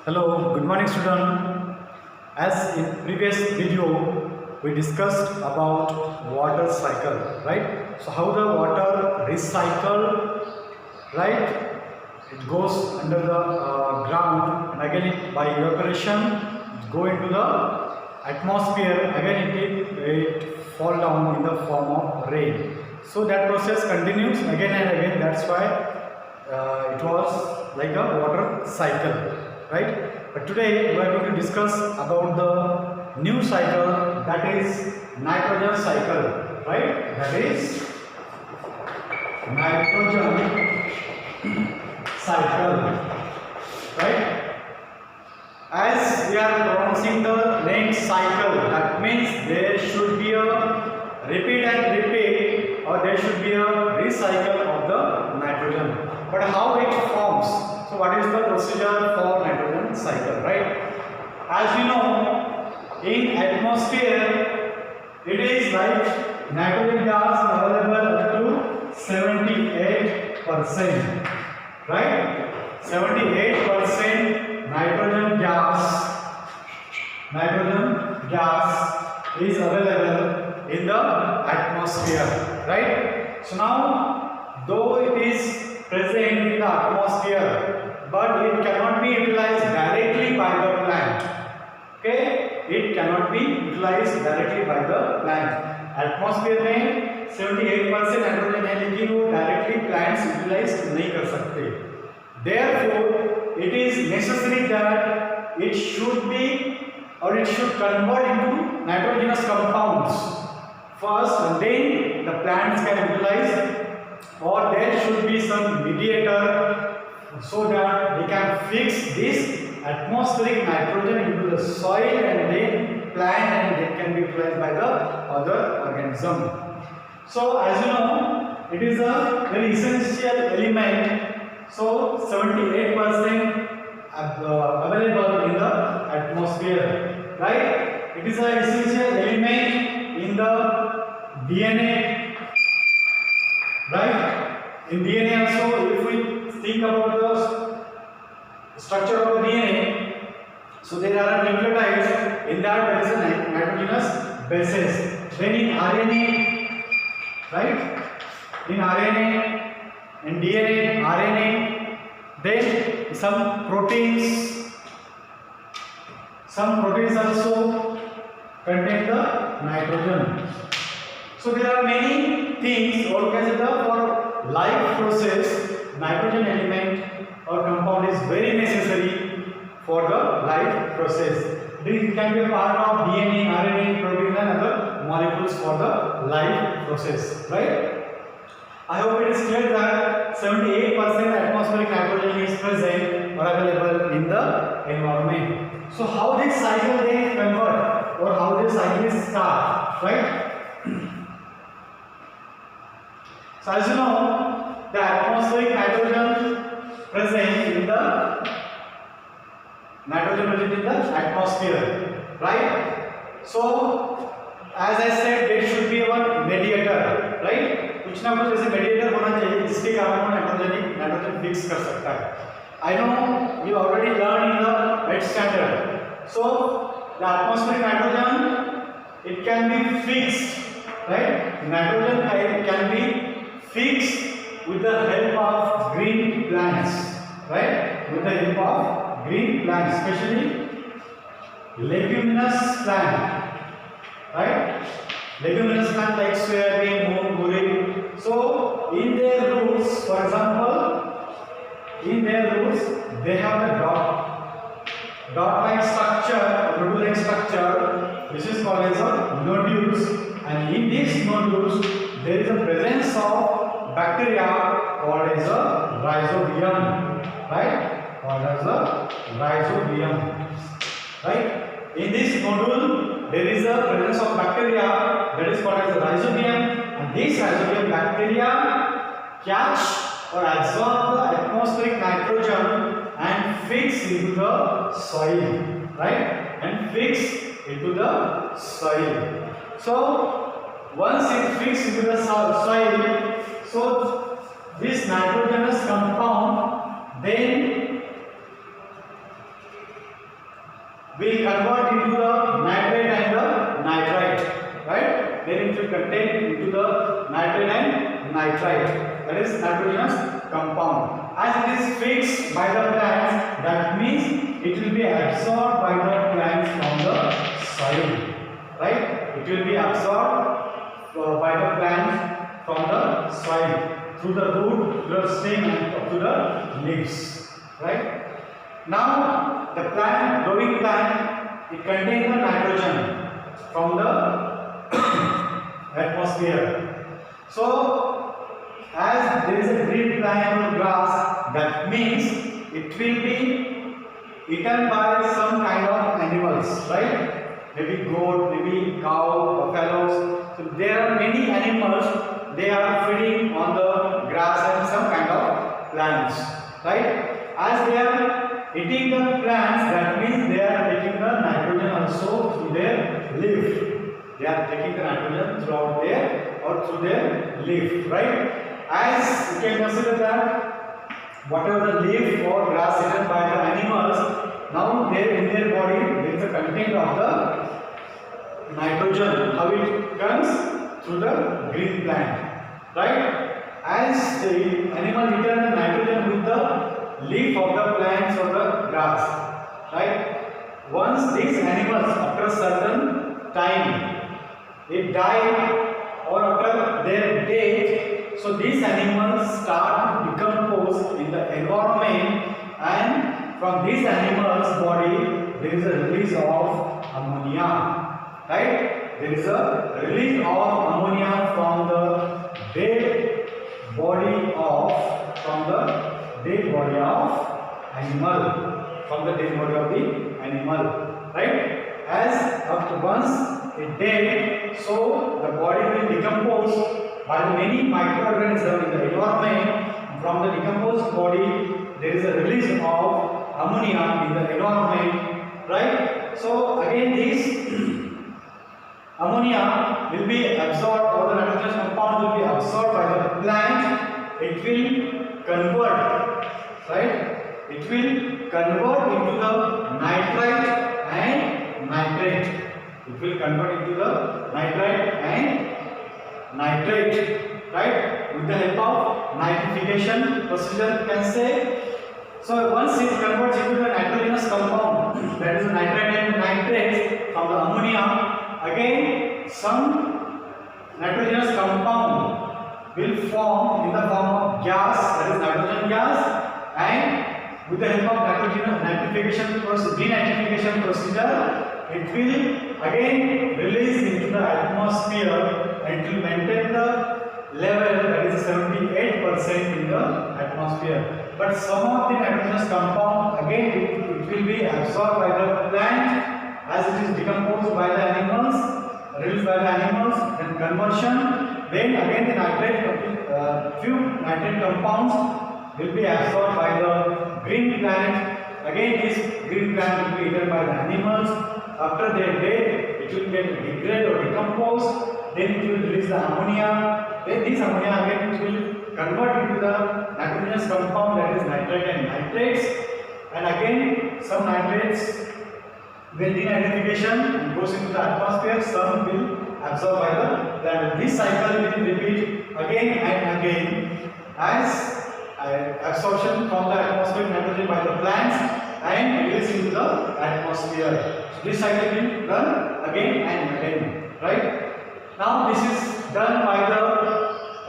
Hello, good morning student. As in previous video, we discussed about water cycle, right? So how the water recycle, right? It goes under the ground and again by evaporation it go into the atmosphere. Again it fall down in the form of rain. So that process continues again and again. That's why it was like a water cycle, right? But today we are going to discuss about the new cycle, that is nitrogen cycle, right? That is nitrogen cycle, right? As we are pronouncing the name cycle, that means there should be a repeat and repeat, or there should be a recycle of the nitrogen. But how it forms? So what is the procedure for nitrogen cycle, right? As we know, in atmosphere it is like nitrogen gas available up to 78%, right? 78% nitrogen gas is available in the atmosphere, right? So now, though it is present in the atmosphere, but it cannot be utilized directly by the plant. Okay, it cannot be utilized directly by the plant. Atmosphere में 78% nitrogen है, लेकिन वो directly plants utilise नहीं कर सकते. Therefore, it is necessary that it should be or it should convert into nitrogenous compounds first, and then the plants can utilize, or there should be some mediator so that they can fix this atmospheric nitrogen into the soil and then plant, and it can be utilized by the other organism. So as you know, it is a very essential element. So 78% available in the atmosphere, right? It is an essential element in the DNA, right? In DNA also, if we think about the structure of the DNA, so there are nucleotides. In that there is a nitrogenous bases. Then in RNA, right? In RNA and DNA, RNA, then some proteins also contain the nitrogen. So there are many things, or for life process, nitrogen element or compound is very necessary for the life process. This can be a part of DNA, RNA, protein and other molecules for the life process, right? I hope it is clear that 78% atmospheric nitrogen is present or available in the environment. So how this cycle they convert, or how this cycle is start, right? So as you know, the atmospheric nitrogen present in the atmosphere, right? So as I said, there should be one mediator, right? कुछ ना कुछ ऐसे mediator होना चाहिए जिसके कारण वो nitrogen fix कर सकता है. I know you already learned in the 8th standard. So the atmospheric nitrogen, it can be fixed, right? Nitrogen can be fixed with the help of green plants, right? With the help of green plants, especially leguminous plant, right? Leguminous plant like soybean, moong, urine. So in their roots, for example, in their roots they have a dot-like structure, nodule-like structure. This is called as a nodules, and in these nodules there is a presence of bacteria called as a rhizobium, right? Called as a rhizobium, right? In this nodule there is a presence of bacteria that is called as a rhizobium, and this rhizobium bacteria catch or absorb the atmospheric nitrogen and fix into the soil, right? And fix into the soil. So once it fixes into the soil, so this nitrogenous compound then will convert into the nitrate and the nitrite, right? Then it will contain into the nitrate and nitrite, that is nitrogenous compound. As it is fixed by the plants, that means it will be absorbed by the plants from the soil, right? It will be absorbed by the plants from the soil through the root, through the stem, and up to the leaves, right? Now the plant, growing plant, it contains the nitrogen from the atmosphere. So as there is a green plant or grass, that means it will be eaten by some kind of animals, right? Maybe goat, maybe cow, buffaloes. So there are many animals, they are feeding on the grass and some kind of plants, right? As they are eating the plants, that means they are taking the nitrogen also through their leaf. They are taking the nitrogen throughout their or through their leaf, right? As you can consider that whatever the leaf or grass eaten by the animals, now there in their body there is a content of the nitrogen. How it comes? Through the green plant, right? As the animal eaten the nitrogen with the leaf of the plants or the grass, right? Once these animals, after a certain time, they die or after their death, so these animals start to decompose in the environment, and from these animals' body there is a release of ammonia, right? There is a release of ammonia from the dead body of the animal, right? As after once it dead, so the body will decompose by the many microorganisms in the environment. From the decomposed body, there is a release of ammonia in the environment, right? So again, this ammonia will be absorbed, or the nitrogenous compound will be absorbed by the plant. It will convert, right? It will convert into the nitrite and nitrate. It will convert into the nitrite and nitrate, right? With the help of nitrification procedure, you can say. So once it converts into the nitrogenous compound, that is nitrite and nitrate from the ammonia, again some nitrogenous compound will form in the form of gas, that is nitrogen gas, and with the help of nitrification process, denitrification procedure, it will again release into the atmosphere and it will maintain the level, that is 78% in the atmosphere. But some of the nitrogenous compound, again it will be absorbed by the plant as it is decomposed by the animals, released by the animals, then conversion, then again the nitrate, few nitrate compounds will be absorbed by the green plant. Again this green plant will be eaten by the animals. After their death, it will get degrade or decompose, then it will release the ammonia. Then this ammonia again it will convert into the nitrogenous compound, that is nitrate and nitrates, and again some nitrates will denitrification and goes into the atmosphere, some will absorb by the plant. This cycle will repeat again and again as absorption from the atmosphere nitrogen by the plants and release into the atmosphere. So this cycle will run again and again, right? Now this is done by the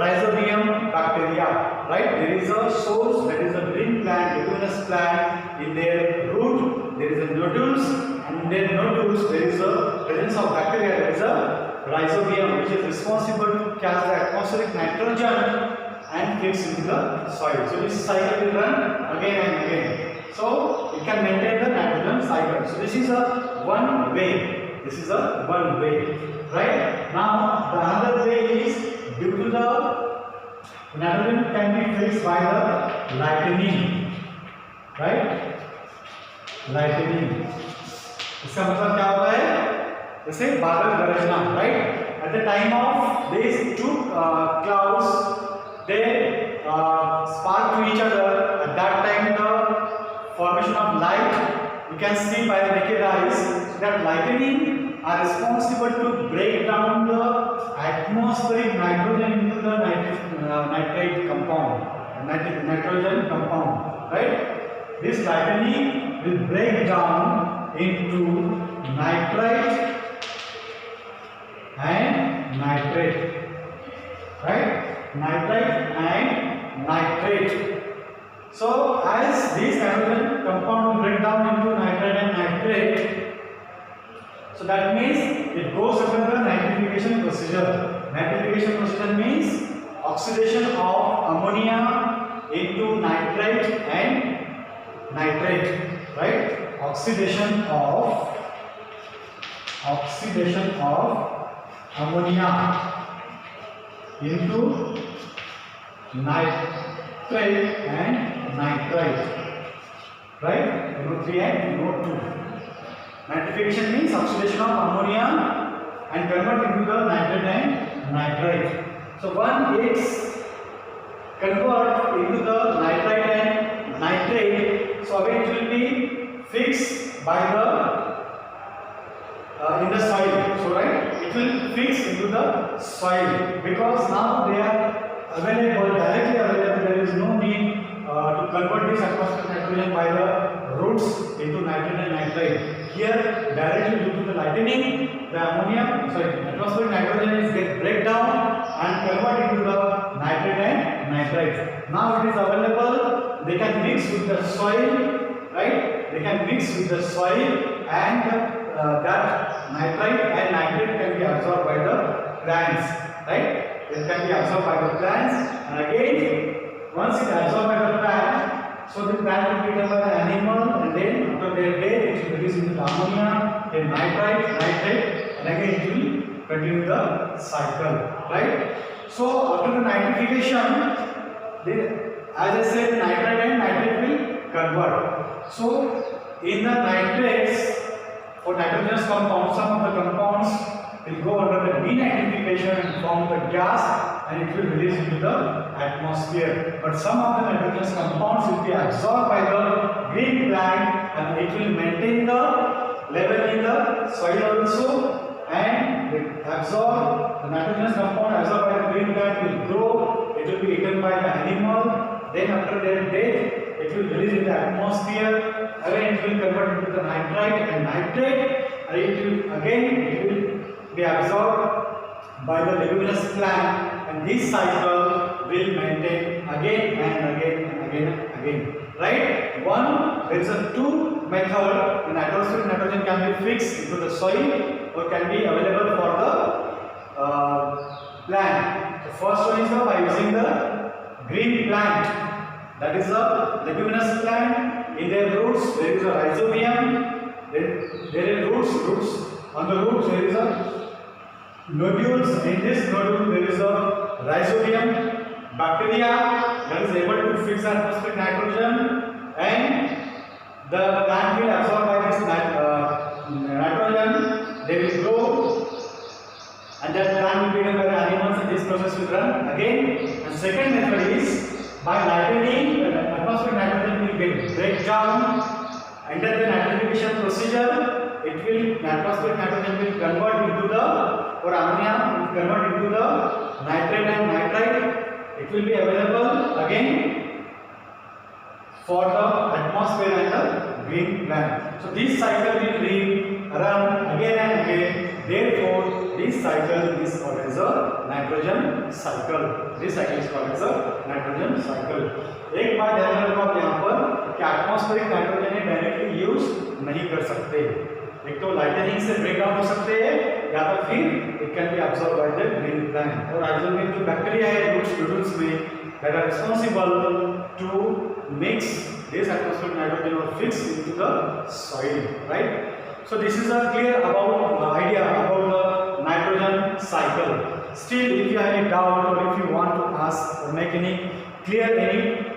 Rhizobium bacteria, right? There is a source, that is a green plant, leguminous plant. In their root there is a nodules, and in their nodules there is a presence of bacteria, there is a Rhizobium, which is responsible to catch the atmospheric nitrogen and fix into the soil. So this cycle will run again and again. So it can maintain the nitrogen cycle. So this is a one way. This is a one way, right? Now the other way is due to the nitrogen can be fixed by the lightning, right? Lightning. इसका मतलब क्या होता है? जैसे बादल गरजना, right? At the time of these two clouds, they spark to each other. At that time the formation of light you can see by the naked eyes that lightning are responsible to break down the atmospheric nitrogen into the nitrate compound, nitrogen compound, right? This lightning will break down into nitrite and nitrate, right? Nitrite and nitrate. So as these nitrogen compound will break down into nitrate and nitrate, so that means it goes under the nitrification procedure. Nitrification procedure means oxidation of ammonia into nitrate and nitrate, right? Oxidation of ammonia into nitrate and nitrite, right? Note 3 and note 2. Nitrification means oxidation of ammonia and convert into the nitrate and nitrite. So when it's convert into the nitrite and nitrate, so again it will be fixed by the in the soil. So right, it will fix into the soil because now they are available, directly available. There is no need to convert this atmospheric nitrogen by the roots into nitrate and nitrate. Here, directly due to the lightning, the atmospheric nitrogen is get break down and convert into the nitrate and nitrite. Now it is available. They can mix with the soil, right? They can mix with the soil and that nitrite and nitrate can be absorbed by the plants, right? It can be absorbed by the plants, and again, once it is absorbed by the plant, so the plant will be eaten by the animal, and then after their death, it will release into the ammonia, then nitrite, and again it will continue the cycle, right? So after the nitrification, as I said, nitrite and nitrate will convert. So in the nitrates, for nitrogenous compounds, some of the compounds will go under the denitrification and form the gas, and it will release into the atmosphere. But some of the nitrogenous compounds will be absorbed by the green plant, and it will maintain the level in the soil also, and it absorb the nitrogenous compound absorbed by the green plant will grow. It will be eaten by the animal. Then after their death, it will release in the atmosphere. Again, it will convert into the nitrite and nitrate, and it will be absorbed by the leguminous plant, and this cycle will maintain again and again and again and again. Right? There is a two method. The atmospheric nitrogen can be fixed into the soil or can be available for the plant. The first one is by using the green plant. That is a leguminous plant. In their roots there is a rhizobium. There are roots. On the roots there is a nodules. In this nodule there is a rhizobium bacteria that is able to fix atmospheric nitrogen, and the plant will absorb by this nitrogen. They will grow, and that plant will be eaten by the animals, and this process will run again. And second method is by lightning, the atmospheric nitrogen will get break down. Under the nitrification procedure, the atmospheric nitrogen will convert into ammonia will convert into the nitrate and nitrite. It will be available again for the atmosphere and the green plant. So this cycle will run again and again. Therefore, this cycle is called as a nitrogen cycle. This cycle is called as a nitrogen cycle. एक बात ध्यान रखो आप यहाँ पर कि atmospheric nitrogen directly use नहीं कर सकते. एक तो लाइटनिंग से ब्रेक डाउन हो सकते हैं, या तो फिर it can be absorb by the green plant. और आजकल में जो बैक्टीरिया है रूट्स नोडल्स में that are responsible to mix this atmospheric nitrogen or fix into the soil, right? So this is a clear idea about the nitrogen cycle. Still, if you have any doubt or if you want to ask or make any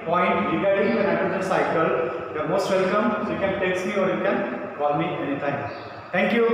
point regarding the nitrogen cycle, you are most welcome. So you can text me or you can call me anytime. Thank you.